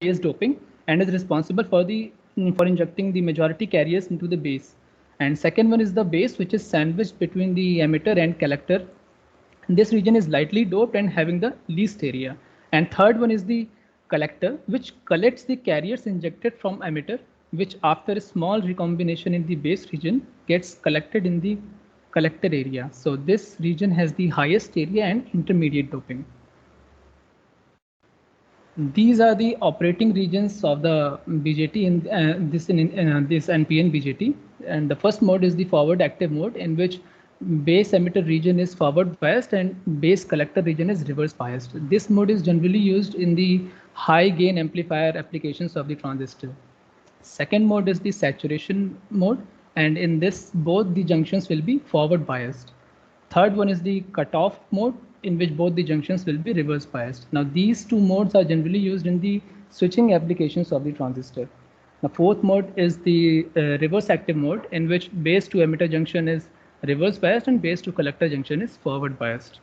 base doping and is responsible for for injecting the majority carriers into the base. And second one is the base, which is sandwiched between the emitter and collector. This region is lightly doped and having the least area. And third one is the collector, which collects the carriers injected from emitter, which after a small recombination in the base region gets collected in the collector area. So this region has the highest area and intermediate doping. These are the operating regions of the BJT in this NPN BJT. And the first mode is the forward active mode, in which base emitter region is forward biased and base collector region is reverse biased. This mode is generally used in the high gain amplifier applications of the transistor. Second mode is the saturation mode, and in this both the junctions will be forward biased. Third one is the cutoff mode, in which both the junctions will be reverse biased. Now these two modes are generally used in the switching applications of the transistor. The fourth mode is the reverse active mode, in which base to emitter junction is reverse biased and base to collector junction is forward biased.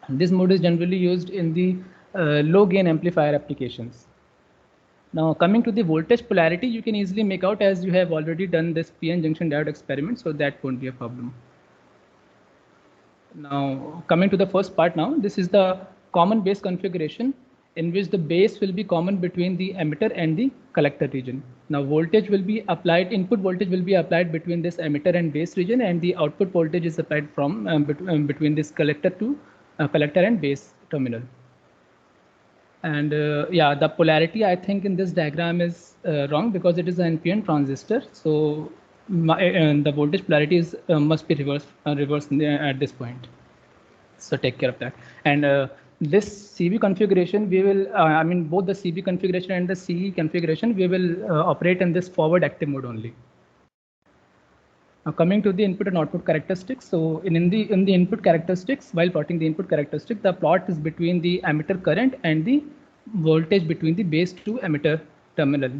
And this mode is generally used in the low gain amplifier applications. Now coming to the voltage polarity, you can easily make out as you have already done this PN junction diode experiment, so that won't be a problem. Now coming to the first part now, this is the common base configuration in which the base will be common between the emitter and the collector region. Now voltage will be applied, input voltage will be applied between this emitter and base region, and the output voltage is applied from between this collector to collector and base terminal. And yeah, the polarity I think in this diagram is wrong because it is an NPN transistor. So the voltage polarity is must be reversed at this point. So take care of that. And this CB configuration, we will, I mean, both the CB configuration and the CE configuration, we will operate in this forward active mode only. Now coming to the input and output characteristics. So in the input characteristics, while plotting the input characteristic, the plot is between the emitter current and the voltage between the base to emitter terminal.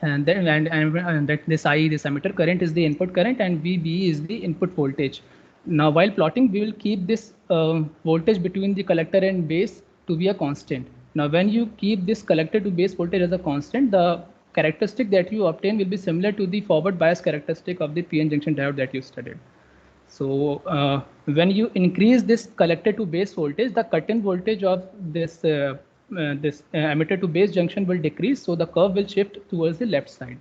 And then and that this I, this emitter current is the input current, and VB is the input voltage. Now while plotting, we will keep this voltage between the collector and base to be a constant. Now when you keep this collector to base voltage as a constant, the characteristic that you obtain will be similar to the forward bias characteristic of the PN junction diode that you studied. So when you increase this collector to base voltage, the cut-in voltage of this emitter to base junction will decrease, so the curve will shift towards the left side.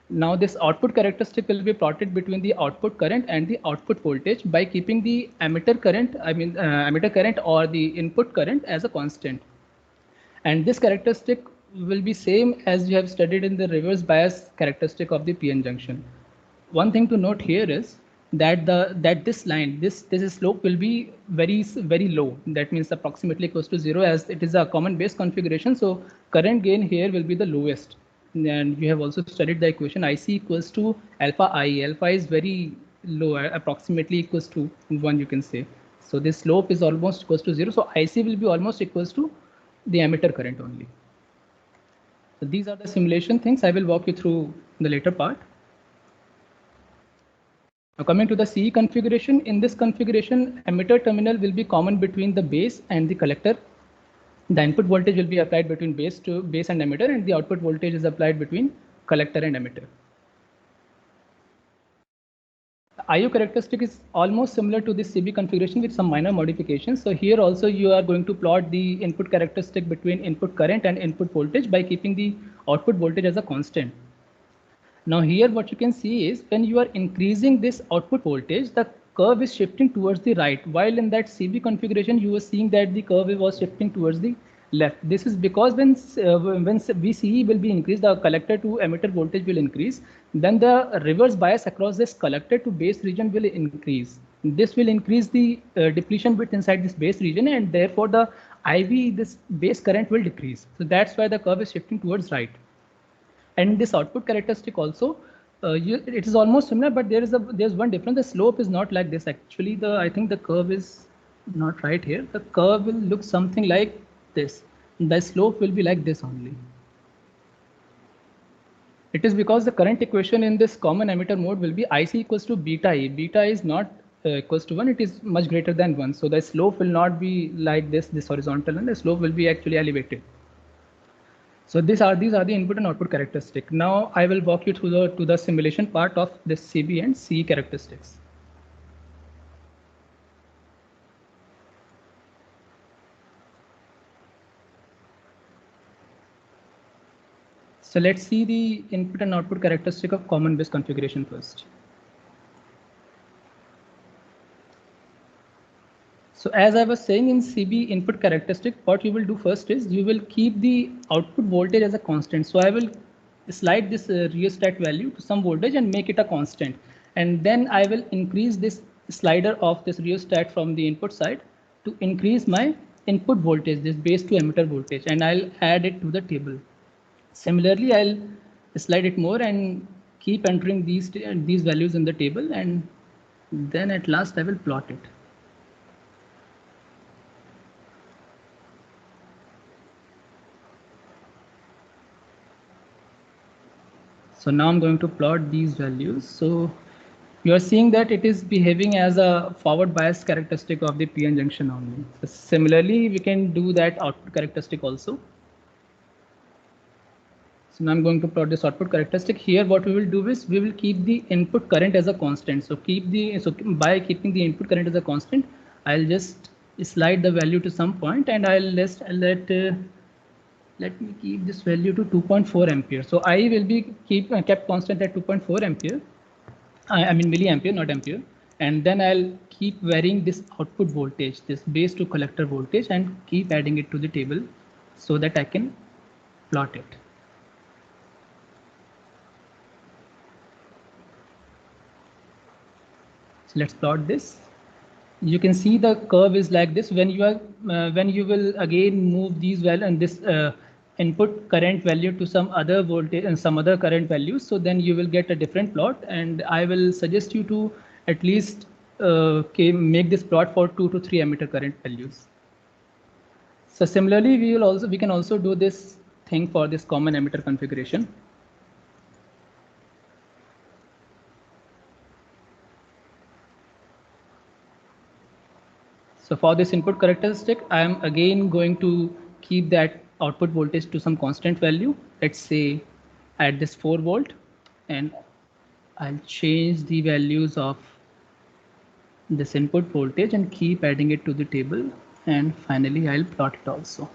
Now this output characteristic will be plotted between the output current and the output voltage by keeping the emitter current, emitter current or the input current as a constant. And this characteristic will be same as you have studied in the reverse bias characteristic of the PN junction. One thing to note here is that this line, this slope will be very low. That means approximately close to 0, as it is a common base configuration. So current gain here will be the lowest. And you have also studied the equation IC equals to alpha I. Alpha is very low, approximately equals to 1, you can say. So this slope is almost equals to 0. So IC will be almost equals to the emitter current only. So these are the simulation things. I will walk you through the later part. Now coming to the CE configuration, in this configuration, emitter terminal will be common between the base and the collector. The input voltage will be applied between base and emitter, and the output voltage is applied between collector and emitter. The IO characteristic is almost similar to this CB configuration with some minor modifications. So here also you are going to plot the input characteristic between input current and input voltage by keeping the output voltage as a constant. Now here what you can see is when you are increasing this output voltage, the curve is shifting towards the right, while in that CB configuration you were seeing that the curve was shifting towards the left. This is because when VCE will be increased, the collector to emitter voltage will increase, then the reverse bias across this collector to base region will increase. This will increase the depletion width inside this base region, and therefore the IV, this base current, will decrease. So that's why the curve is shifting towards right. And this output characteristic also, it is almost similar, but there's one difference. The slope is not like this. Actually, I think the curve is not right here. The curve will look something like this. The slope will be like this only. It is because the current equation in this common emitter mode will be IC equals to beta E. Beta is not equals to 1. It is much greater than 1. So the slope will not be like this horizontal, and the slope will be actually elevated. So these are the input and output characteristic. Now I will walk you through the simulation part of this CB and CE characteristics. So let's see the input and output characteristic of common base configuration first. So as I was saying, in CB input characteristic, what you will do first is you will keep the output voltage as a constant. So I will slide this rheostat value to some voltage and make it a constant. And then I will increase this slider of this rheostat from the input side to increase my input voltage, this base to emitter voltage, and I'll add it to the table. Similarly, I'll slide it more and keep entering these values in the table, and then at last I will plot it. So now I'm going to plot these values. So you are seeing that it is behaving as a forward bias characteristic of the PN junction only. So similarly, we can do that output characteristic also. So now I'm going to plot this output characteristic. Here what we will do is we will keep the input current as a constant. So by keeping the input current as a constant, I'll just slide the value to some point, and let me keep this value to 2.4 ampere. So I will be kept constant at 2.4 ampere. I mean milliampere, not ampere. And then I'll keep varying this output voltage, this base to collector voltage, and keep adding it to the table so that I can plot it. So let's plot this. You can see the curve is like this. When you will again move these values and this input current value to some other voltage and some other current values, so then you will get a different plot. And I will suggest you to at least make this plot for 2 to 3 emitter current values. So similarly, we can also do this thing for this common emitter configuration. So for this input characteristic, I am again going to keep that output voltage to some constant value. Let's say at this 4 volt, and I'll change the values of this input voltage and keep adding it to the table. And finally, I'll plot it also.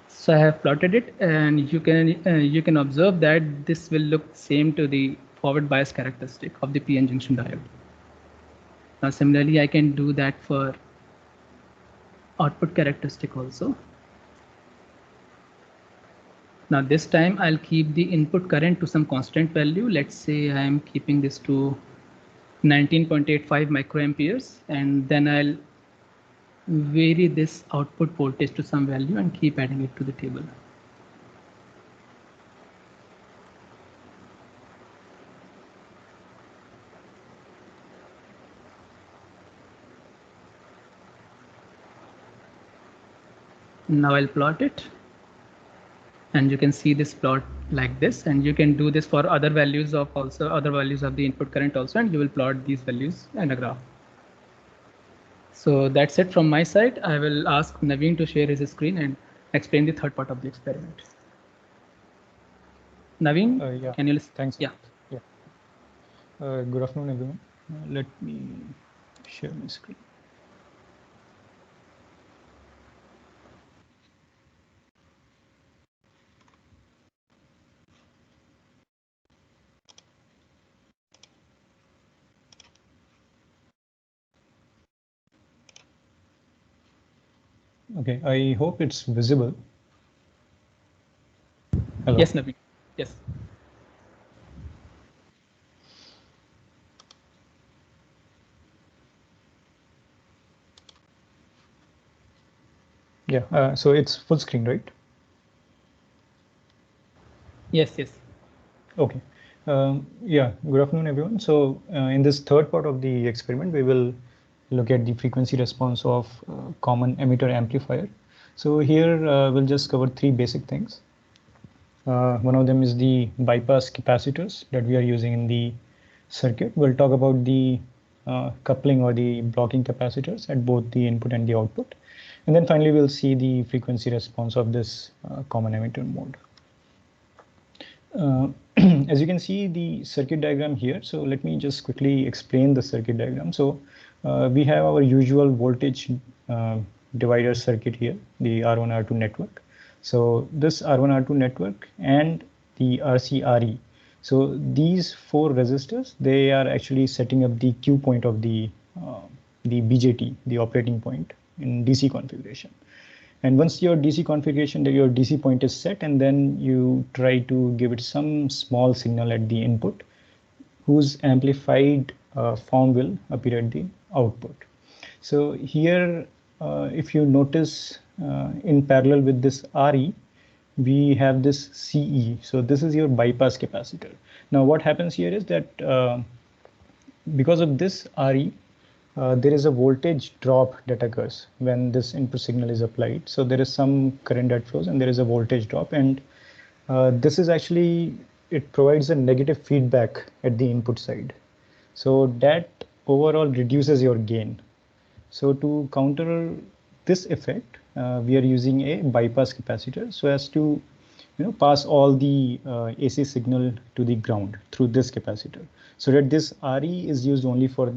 So I have plotted it, and you can observe that this will look same to the forward bias characteristic of the PN junction diode. Now similarly, I can do that for output characteristic also. Now this time I'll keep the input current to some constant value. Let's say I am keeping this to 19.85 microamperes, and then I'll vary this output voltage to some value and keep adding it to the table. Now I'll plot it, and you can see this plot like this, and you can do this for other values of the input current also, and you will plot these values in a graph. So that's it from my side. I will ask Naveen to share his screen and explain the third part of the experiment. Naveen, yeah. Can you listen? Thanks. Yeah. Good afternoon, everyone. Let me share my screen. Okay, I hope it's visible. Hello? Yes, Naveen. Yes. Yeah, so it's full screen, right? Yes. Okay. Yeah, good afternoon, everyone. So in this third part of the experiment, we will look at the frequency response of common emitter amplifier. So here we'll just cover three basic things. One of them is the bypass capacitors that we are using in the circuit. We'll talk about the coupling or the blocking capacitors at both the input and the output. And then finally, we'll see the frequency response of this common emitter mode. As you can see the circuit diagram here, so let me just quickly explain the circuit diagram. So we have our usual voltage divider circuit here, the R1, R2 network. So this R1, R2 network and the RC, RE. So these four resistors, they are actually setting up the Q point of the BJT, the operating point in DC configuration. And once your DC configuration, your DC point is set, and then you try to give it some small signal at the input, whose amplified form will appear at the output. So here, if you notice in parallel with this RE, we have this CE. So this is your bypass capacitor. Now what happens here is that because of this RE, there is a voltage drop that occurs when this input signal is applied. So there is some current that flows and there is a voltage drop, and this is actually, it provides a negative feedback at the input side. So that overall reduces your gain. So to counter this effect, we are using a bypass capacitor so as to pass all the AC signal to the ground through this capacitor, so that this RE is used only for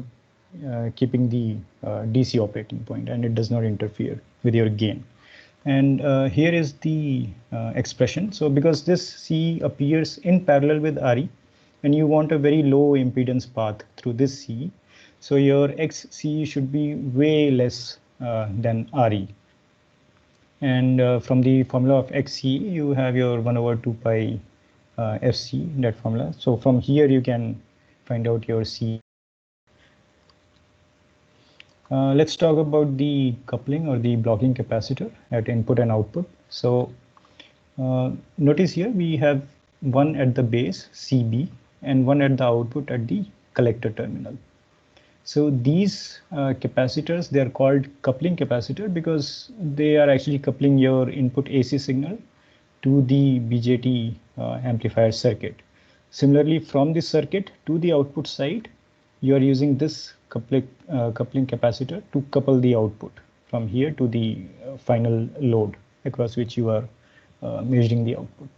keeping the DC operating point, and it does not interfere with your gain. And here is the expression. So because this C appears in parallel with RE, and you want a very low impedance path through this C, so your XC should be way less than RE. And from the formula of XC, you have your 1/2 pi FC, that formula. So from here you can find out your C. Let's talk about the coupling or the blocking capacitor at input and output. So notice here we have one at the base CB and one at the output at the collector terminal. So these capacitors, they are called coupling capacitor because they are actually coupling your input AC signal to the BJT amplifier circuit. Similarly, from the circuit to the output side, you are using this coupling capacitor to couple the output from here to the final load across which you are measuring the output.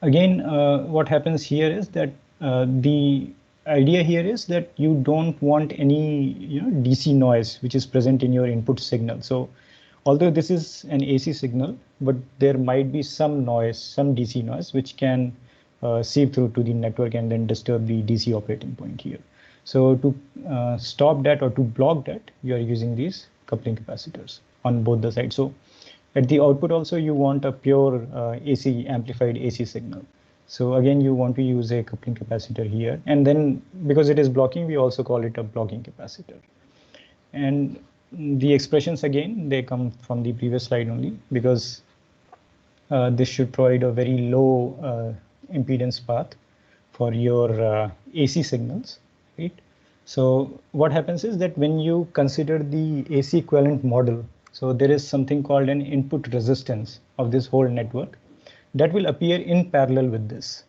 Again, what happens here is that the idea here is that you don't want any DC noise which is present in your input signal. So although this is an AC signal, but there might be some noise, some DC noise, which can seep through to the network and then disturb the DC operating point here. So to stop that or to block that, you are using these coupling capacitors on both the sides. So at the output also, you want a pure AC amplified AC signal. So again, you want to use a coupling capacitor here. And then because it is blocking, we also call it a blocking capacitor. And the expressions, again, they come from the previous slide only, because this should provide a very low impedance path for your AC signals, right? So what happens is that when you consider the AC equivalent model, so there is something called an input resistance of this whole network that will appear in parallel with this.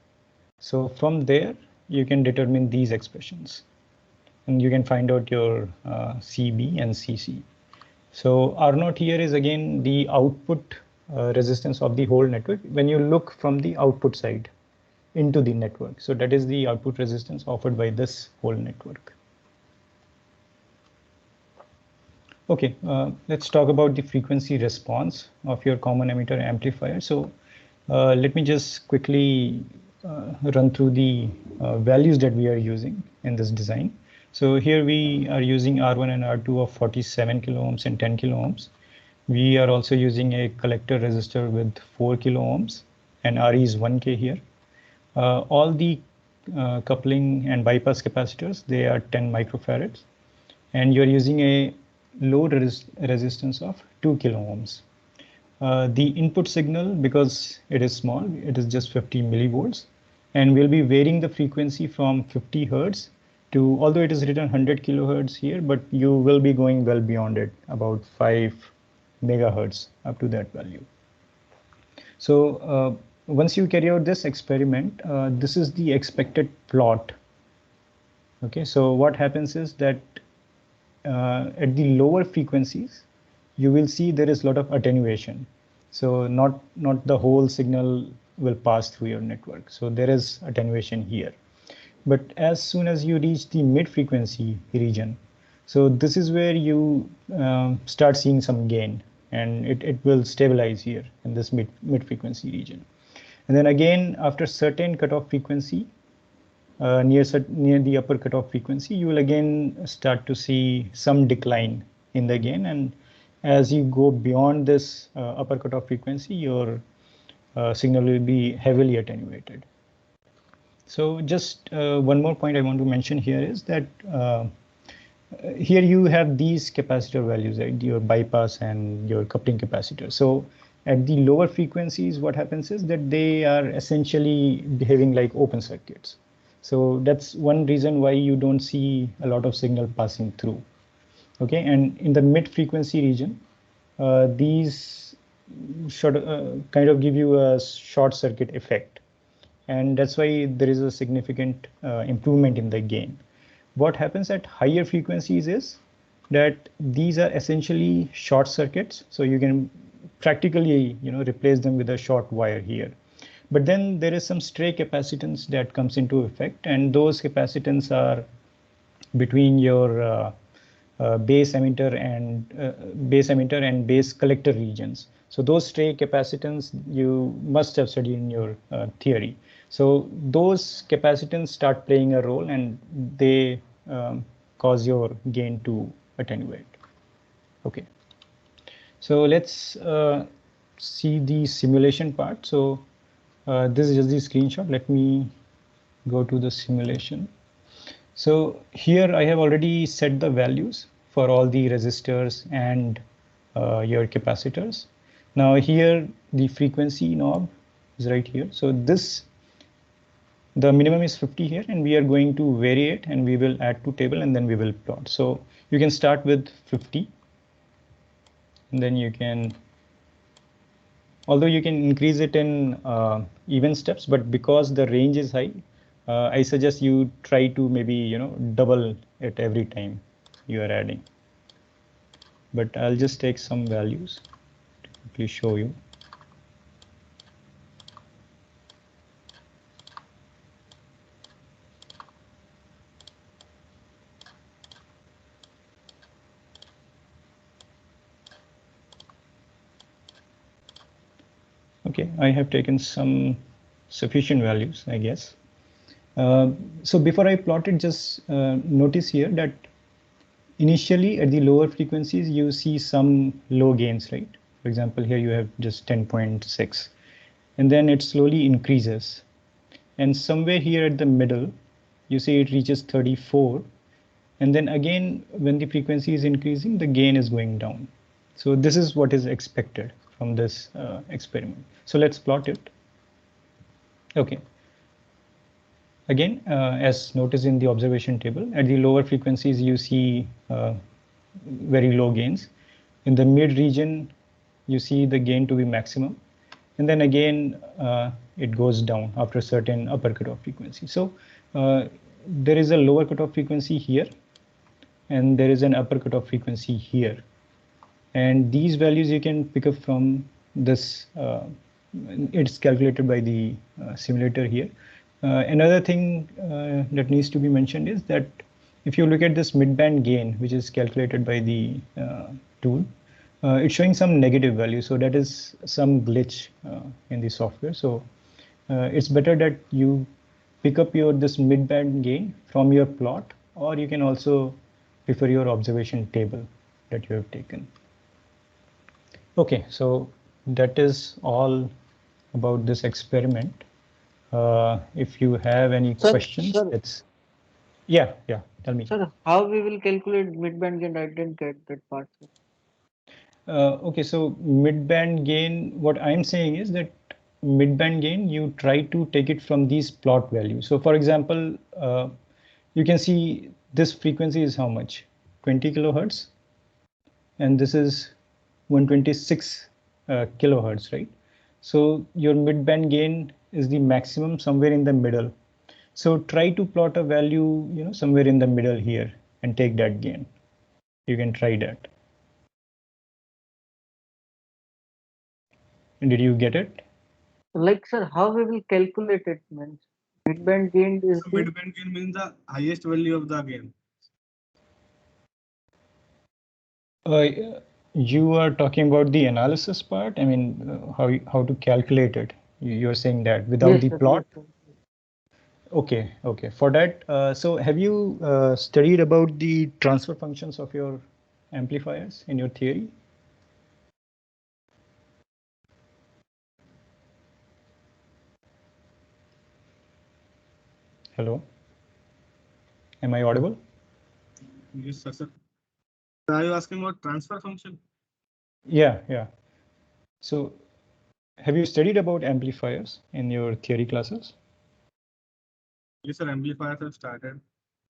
So from there, you can determine these expressions, and you can find out your CB and CC. So R0 here is again the output resistance of the whole network when you look from the output side into the network. So that is the output resistance offered by this whole network. Okay, let's talk about the frequency response of your common emitter amplifier. So let me just quickly run through the values that we are using in this design. So here we are using R1 and R2 of 47 kilo ohms and 10 kilo ohms. We are also using a collector resistor with 4 kilo ohms, and RE is 1K here. All the coupling and bypass capacitors, they are 10 microfarads, and you're using a load resistance of 2 kilo ohms. The input signal, because it is small, it is just 50 millivolts, and we'll be varying the frequency from 50 hertz to, although it is written 100 kilohertz here, but you will be going well beyond it, about 5 megahertz up to that value. So once you carry out this experiment, this is the expected plot Okay, so what happens is that at the lower frequencies, you will see there is a lot of attenuation. So not the whole signal will pass through your network. So there is attenuation here. But as soon as you reach the mid frequency region, so this is where you start seeing some gain, and it will stabilize here in this mid frequency region. And then again, after certain cutoff frequency, near the upper cutoff frequency, you will again start to see some decline in the gain. And as you go beyond this upper cutoff frequency, your signal will be heavily attenuated. So just one more point I want to mention here is that here you have these capacitor values, right? Your bypass and your coupling capacitor. So at the lower frequencies, what happens is that they are essentially behaving like open circuits. So that's one reason why you don't see a lot of signal passing through. Okay, and in the mid frequency region, these kind of give you a short circuit effect, and that's why there is a significant improvement in the gain. What happens at higher frequencies is that these are essentially short circuits, so you can practically replace them with a short wire here. But then there is some stray capacitance that comes into effect, and those capacitance are between your base emitter and base collector regions. So those stray capacitance you must have studied in your theory. So those capacitance start playing a role, and they cause your gain to attenuate. Okay. So let's see the simulation part. So this is just the screenshot. Let me go to the simulation. So here I have already set the values for all the resistors and your capacitors. Now here the frequency knob is right here. So the minimum is 50 here, and we are going to vary it, and we will add to table, and then we will plot. So you can start with 50, and then you can, although you can increase it in even steps, but because the range is high, I suggest you try to maybe double it every time you are adding. But I'll just take some values to quickly show you. Okay, I have taken some sufficient values, I guess. So before I plot it, just notice here that initially at the lower frequencies, you see some low gains, right? For example, here you have just 10.6, and then it slowly increases. And somewhere here at the middle, you see it reaches 34. And then again, when the frequency is increasing, the gain is going down. So this is what is expected from this experiment. So let's plot it. Okay. Again, as noticed in the observation table, at the lower frequencies, you see very low gains. In the mid region, you see the gain to be maximum. And then again, it goes down after a certain upper cutoff frequency. So there is a lower cutoff frequency here, and there is an upper cutoff frequency here. And these values you can pick up from this. It's calculated by the simulator here. Another thing that needs to be mentioned is that if you look at this midband gain, which is calculated by the tool, it's showing some negative value. So that is some glitch in the software. So it's better that you pick up this midband gain from your plot, or you can also refer your observation table that you have taken. Okay, so that is all about this experiment. If you have any questions, it's yeah, tell me. Sir, how we will calculate midband gain? I didn't get that part. Okay, so midband gain, what I'm saying is that midband gain, you try to take it from these plot values. So for example, you can see this frequency is how much? 20 kilohertz, and this is 126 kilohertz, right? So your midband gain is the maximum somewhere in the middle. So try to plot a value, somewhere in the middle here and take that gain. You can try that. Did you get it? Like, sir, how we will calculate it? Means midband gain is So the midband gain means the highest value of the gain. You are talking about the analysis part. I mean, how to calculate it. You're saying that without yes, the sir, plot. yes, sir. Okay. For that, so have you studied about the transfer functions of your amplifiers in your theory? Hello? Am I audible? Yes, sir. Are you asking about transfer function? Yeah. So have you studied about amplifiers in your theory classes? Yes, sir. Amplifiers have started,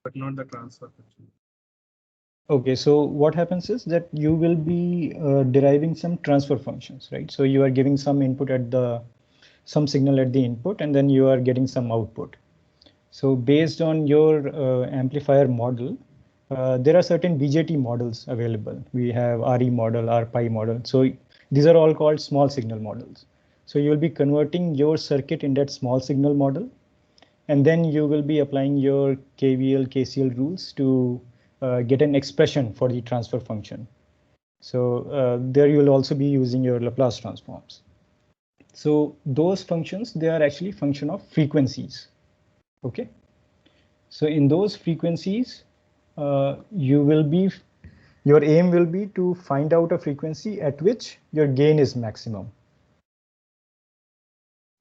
but not the transfer function. Okay, so what happens is that you will be deriving some transfer functions, right? So you are giving some input at some signal at the input, and then you are getting some output. So based on your amplifier model, there are certain BJT models available. We have RE model, RPi model. So these are all called small signal models. So you will be converting your circuit in that small signal model, and then you will be applying your KVL, KCL rules to get an expression for the transfer function. So there you will also be using your Laplace transforms. So those functions, they are actually function of frequencies. Okay. So in those frequencies, your aim will be to find out a frequency at which your gain is maximum.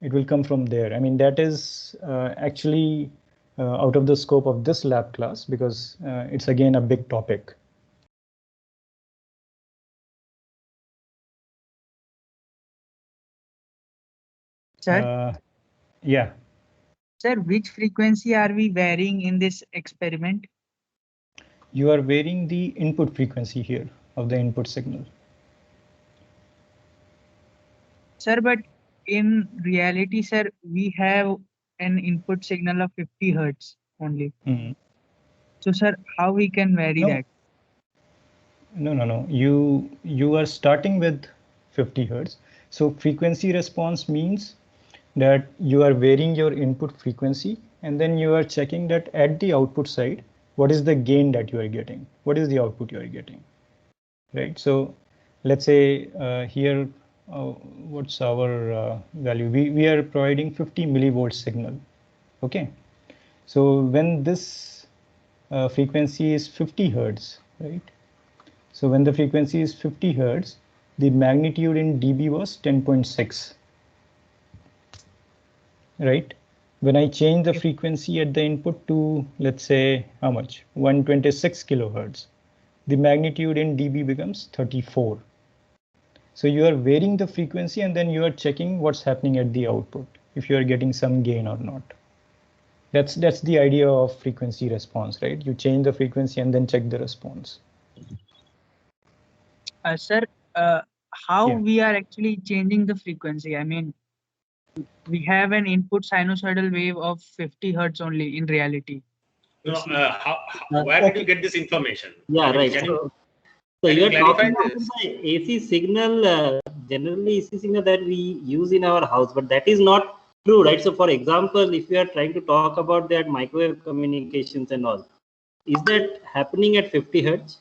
It will come from there. I mean, that is actually out of the scope of this lab class, because it's again a big topic. Sir, Yeah. sir, which frequency are we varying in this experiment? You are varying the input frequency here of the input signal. Sir, but in reality, sir, we have an input signal of 50 hertz only. Mm. So, sir, how we can vary that? No. You are starting with 50 hertz. So frequency response means that you are varying your input frequency, and then you are checking that at the output side, what is the gain that you are getting? What is the output you are getting? Right. So let's say here, what's our value? We are providing 50 millivolt signal. Okay. So when this frequency is 50 hertz, right? So when the frequency is 50 hertz, the magnitude in dB was 10.6, right? When I change the frequency at the input to, let's say, how much? 126 kilohertz, the magnitude in dB becomes 34. So you are varying the frequency, and then you are checking what's happening at the output, if you are getting some gain or not. That's the idea of frequency response, right? You change the frequency and then check the response. Sir, how we are actually changing the frequency? I mean, we have an input sinusoidal wave of 50 hertz only in reality. Where did you get this information? Yeah, right. So you are clarify talking this? about the AC signal, generally AC signal that we use in our house, but that is not true, right? So, for example, if you are trying to talk about that microwave communications and all, is that happening at 50 hertz?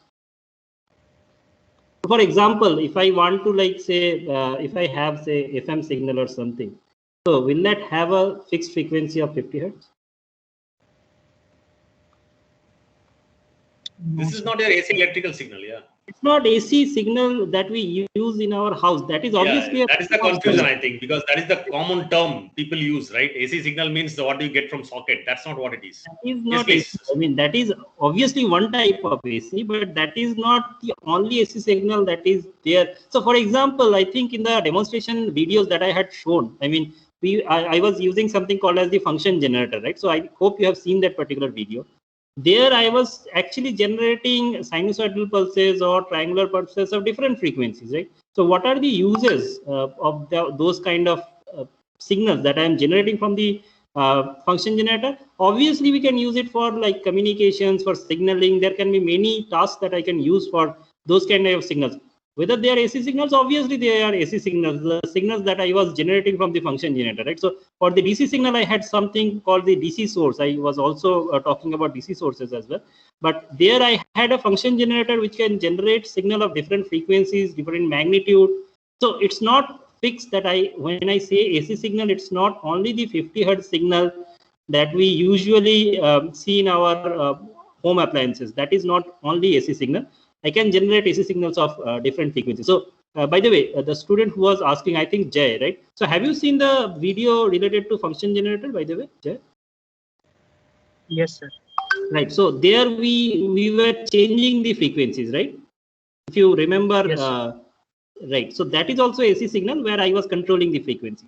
For example, if I want to, like, say, if I have, say, FM signal or something, so will that have a fixed frequency of 50 hertz? This is not your AC electrical signal, yeah. It's not AC signal that we use in our house. That is obviously that is the confusion, I think, because that is the common term people use, right? AC signal means what do you get from socket. That's not what it is. That is Yes, not please. AC. I mean, that is obviously one type of AC, but that is not the only AC signal that is there. So, for example, I think in the demonstration videos that I had shown, I mean, I was using something called as the function generator, right? So I hope you have seen that particular video. There I was actually generating sinusoidal pulses or triangular pulses of different frequencies, right? So what are the uses of those kind of signals that I am generating from the function generator. Obviously, we can use it for like communications, for signaling. There can be many tasks that I can use for those kind of signals. Whether they are AC signals, obviously they are AC signals, the signals that I was generating from the function generator, right? So for the DC signal, I had something called the DC source. I was also talking about DC sources as well. But there I had a function generator which can generate signal of different frequencies, different magnitude. So it's not fixed that when I say AC signal, it's not only the 50 Hertz signal that we usually see in our home appliances. That is not only AC signal. I can generate AC signals of different frequencies. So by the way, the student who was asking, I think Jay, right? So have you seen the video related to function generator, by the way, Jay? Yes, sir. Right. So there we were changing the frequencies, right? If you remember, Yes, right. So that is also AC signal where I was controlling the frequency.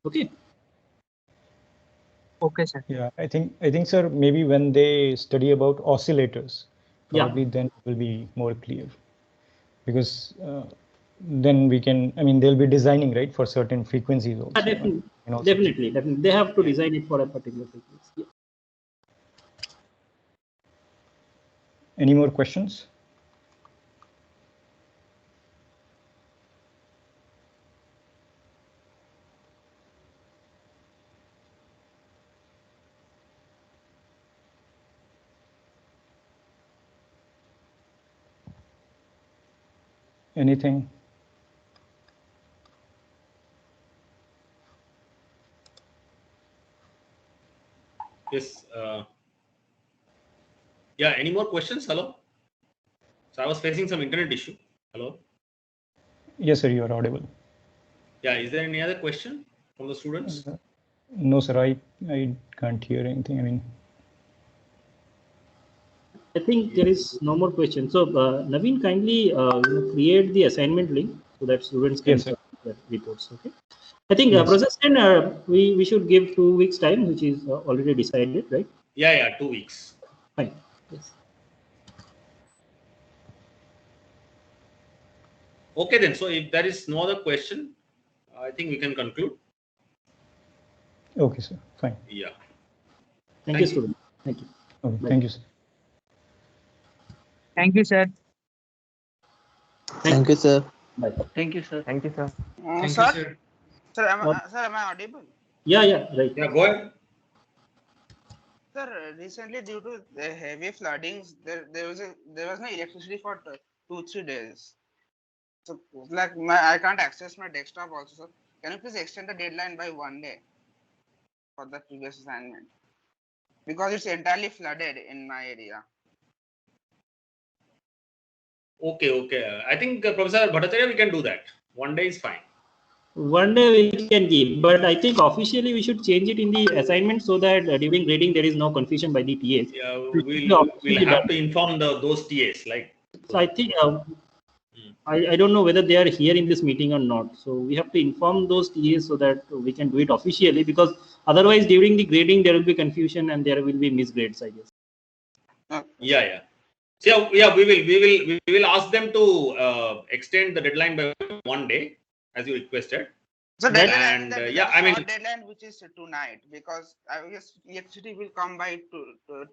Okay. Okay, sir. Yeah, I think, sir, maybe when they study about oscillators, probably then it will be more clear, because then we can, I mean, they'll be designing, right, for certain frequencies also. Definitely. They have to design it for a particular frequency. Yeah. Any more questions? Anything? Yes. Yeah. Any more questions? Hello. So I was facing some internet issue. Hello. Yes, sir. You are audible. Yeah. Is there any other question from the students? No, sir. I can't hear anything. I mean, I think there is no more question. So Naveen, kindly create the assignment link so that students can submit their reports. Okay. I think process 10, we should give 2 weeks time, which is already decided, right? Yeah. 2 weeks. Fine. Yes. Okay then. So if there is no other question, I think we can conclude. okay, sir. Fine. Yeah. Thank you, student. Thank you. Okay. Bye. Thank you, sir. Thank you, sir. Thank you, sir. Bye. Thank you, sir. Thank you, sir. Sir, am I audible? Yeah, right. Yeah, go ahead. Sir, recently due to the heavy floodings, there was no electricity for 2-3 days. So like I can't access my desktop also. So can you please extend the deadline by 1 day for the previous assignment? Because it's entirely flooded in my area. Okay. I think Professor Bhattacharya, we can do that. 1 day is fine. 1 day we can give, but I think officially we should change it in the assignment so that during grading there is no confusion by the TAs. Yeah, we'll have to inform those TAs. Like. So I think I don't know whether they are here in this meeting or not. So we have to inform those TAs so that we can do it officially, because otherwise during the grading there will be confusion and there will be misgrades, I guess. Yeah. So yeah, we will ask them to extend the deadline by 1 day as you requested. So deadline, deadline which is tonight, because I guess electricity will come by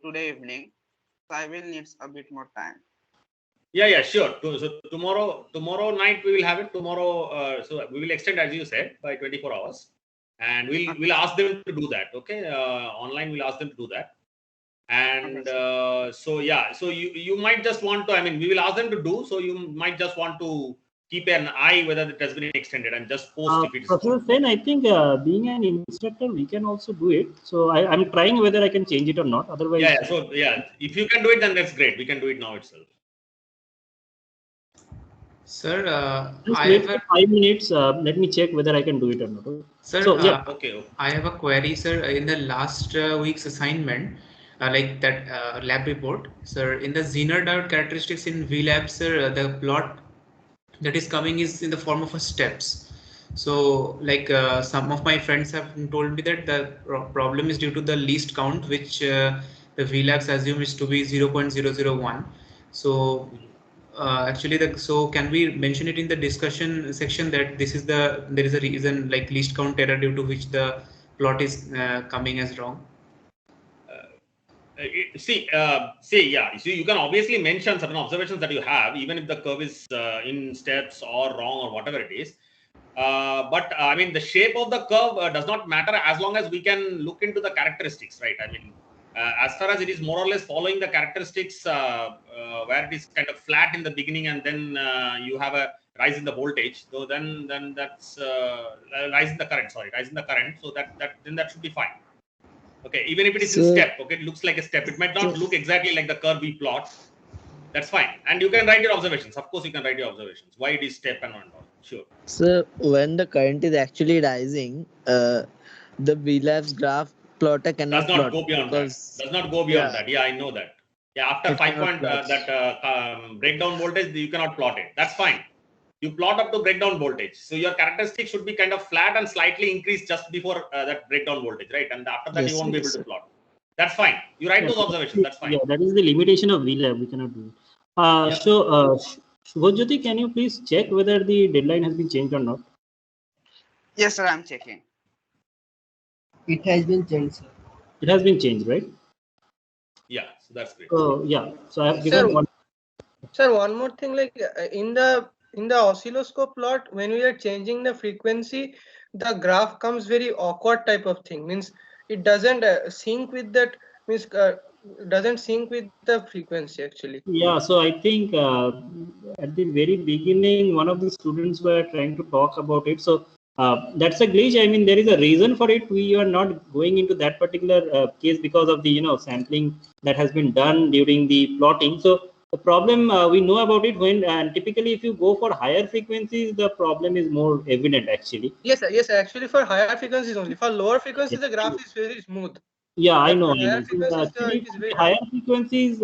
today evening, so I will need a bit more time. Yeah, sure. So tomorrow night we will have it. Tomorrow, so we will extend, as you said, by 24 hours, and we'll ask them to do that. Okay, online we'll ask them to do that. And so you might just want to, I mean, we will ask them to do, so you might just want to keep an eye whether it has been extended and just post if it is. Professor Sen, I think being an instructor, we can also do it. So I'm trying whether I can change it or not. Otherwise, if you can do it, then that's great. We can do it now itself. Sir, I have 5 minutes. Let me check whether I can do it or not. Sir, so, yeah. Okay. I have a query, sir. In the last week's assignment, like that lab report, sir, in the Zener diode characteristics in VLab, sir, the plot that is coming is in the form of a steps. So like some of my friends have told me that the problem is due to the least count, which the VLabs assume is to be 0.001. So actually, so can we mention it in the discussion section that this is there is a reason like least count error due to which the plot is coming as wrong? See, yeah. So you can obviously mention certain observations that you have, even if the curve is in steps or wrong or whatever it is. But I mean, the shape of the curve does not matter as long as we can look into the characteristics, right? I mean, as far as it is more or less following the characteristics where it is kind of flat in the beginning and then you have a rise in the voltage, so then that's rise in the current. Sorry, rise in the current. So that should be fine. Okay, even if it is in step, okay, it looks like a step. It might not look exactly like the curve we plot. That's fine. And you can write your observations. Of course, you can write your observations. Why it is step and all. Sure. So when the current is actually rising, the VLabs graph plotter cannot Does not plot go beyond that. because Does not go beyond that. Yeah, I know that. Yeah, after it 5 cannot point plot. breakdown voltage, you cannot plot it. That's fine. You plot up to breakdown voltage. So your characteristic should be kind of flat and slightly increased just before that breakdown voltage, right? And after that, you won't be able to plot. That's fine. You write those observations. That's fine. Yeah, that is the limitation of VLab. We cannot do it. So, Shubhajyoti, can you please check whether the deadline has been changed or not? Yes, sir. I'm checking. It has been changed, sir. It has been changed, right? Yeah, so that's great. So yeah, so I have given one. Sir, one more thing, like in the oscilloscope plot, when we are changing the frequency, the graph comes very awkward type of thing. Means it doesn't sync with that. Means doesn't sync with the frequency actually. Yeah, so I think at the very beginning, one of the students were trying to talk about it. So that's a glitch. I mean, there is a reason for it. We are not going into that particular case because of the sampling that has been done during the plotting. So the problem we know about it when typically if you go for higher frequencies, the problem is more evident actually. Yes, sir. Yes, sir. Actually, for higher frequencies only. For lower frequencies, the graph is very smooth. Yeah, I know. Higher frequencies, Actually, it is very higher frequencies,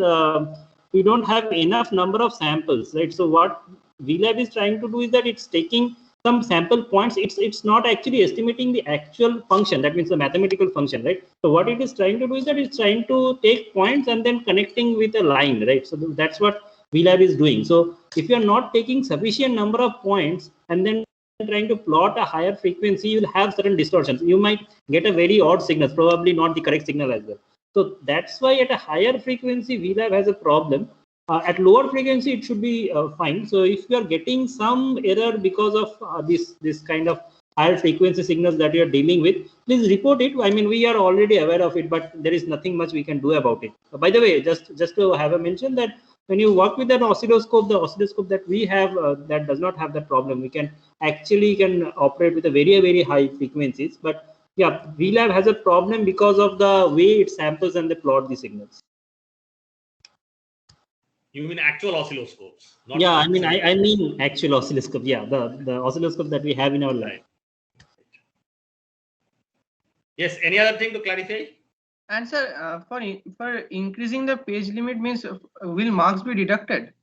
we don't have enough number of samples, right? So what VLab is trying to do is that it's taking some sample points. It's not actually estimating the actual function. That means the mathematical function, right? So what it is trying to do is that it's trying to take points and then connecting with a line, right? So that's what VLab is doing. So if you are not taking sufficient number of points and then trying to plot a higher frequency, you'll have certain distortions. You might get a very odd signal, probably not the correct signal as well. So that's why at a higher frequency, VLab has a problem. At lower frequency, it should be fine. So if you are getting some error because of this kind of higher frequency signals that you are dealing with, please report it. I mean, we are already aware of it, but there is nothing much we can do about it. By the way, just to have a mention that when you work with an oscilloscope, the oscilloscope that we have that does not have that problem. We can operate with a very high frequencies. But yeah, VLab has a problem because of the way it samples and they plot the signals. You mean actual oscilloscopes? Not Yeah, I mean actual oscilloscope. Yeah, the oscilloscope that we have in our lab. Yes. Any other thing to clarify? And sir, for increasing the page limit means will marks be deducted?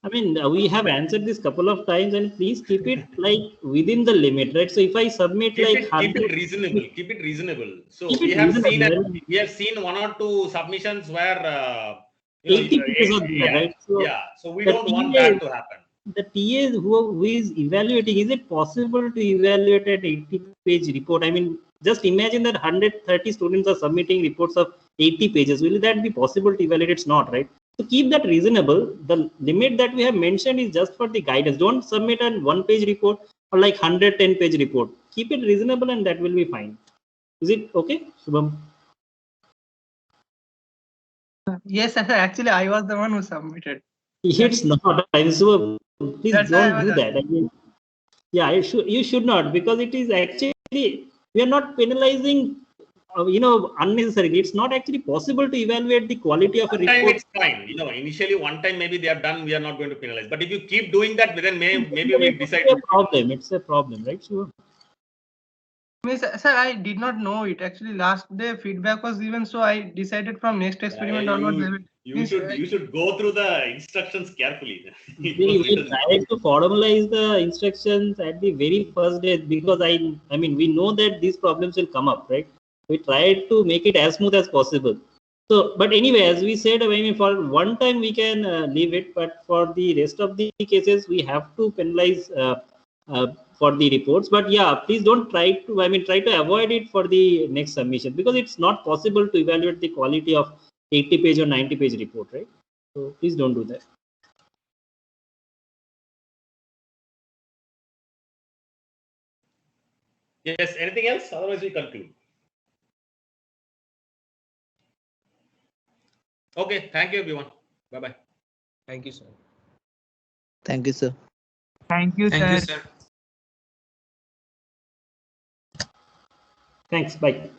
I mean, we have answered this couple of times, and please keep it like within the limit, right? So if I submit keep like it reasonable. Keep it reasonable. So we have seen one or two submissions where 80 pages are there, right? So so we don't want that to happen. The TA who is evaluating, is it possible to evaluate an 80-page report? I mean, just imagine that 130 students are submitting reports of 80 pages. Will that be possible to evaluate? It's not, right? So keep that reasonable. The limit that we have mentioned is just for the guidance. Don't submit a one-page report or like 110-page report. Keep it reasonable and that will be fine. Is it okay, Shubham? Yes, sir. Actually, I was the one who submitted. It's not. So please don't do that. I mean, yeah, you should not, because it is actually, we are not penalizing unnecessarily. It's not actually possible to evaluate the quality of a report. It's fine. Initially one time maybe they have done, we are not going to penalize. But if you keep doing that, then maybe we decide. It's a problem, right? Sure. Sir, I did not know it. Actually, last day feedback was given, so I decided from next experiment onwards. You should go through the instructions carefully. We tried to formalize the instructions at the very first day, because I mean we know that these problems will come up, right? We tried to make it as smooth as possible. So, but anyway, as we said, I mean, for one time we can leave it, but for the rest of the cases, we have to penalize for the reports. But yeah, please don't try to, I mean, try to avoid it for the next submission, because it's not possible to evaluate the quality of 80-page or 90-page report, right? So please don't do that. Yes, anything else? Otherwise, we conclude. Okay, thank you, everyone. Bye-bye. Thank you, sir. Thank you, sir. Thank you, Thank sir. you, sir. Thanks. Bye.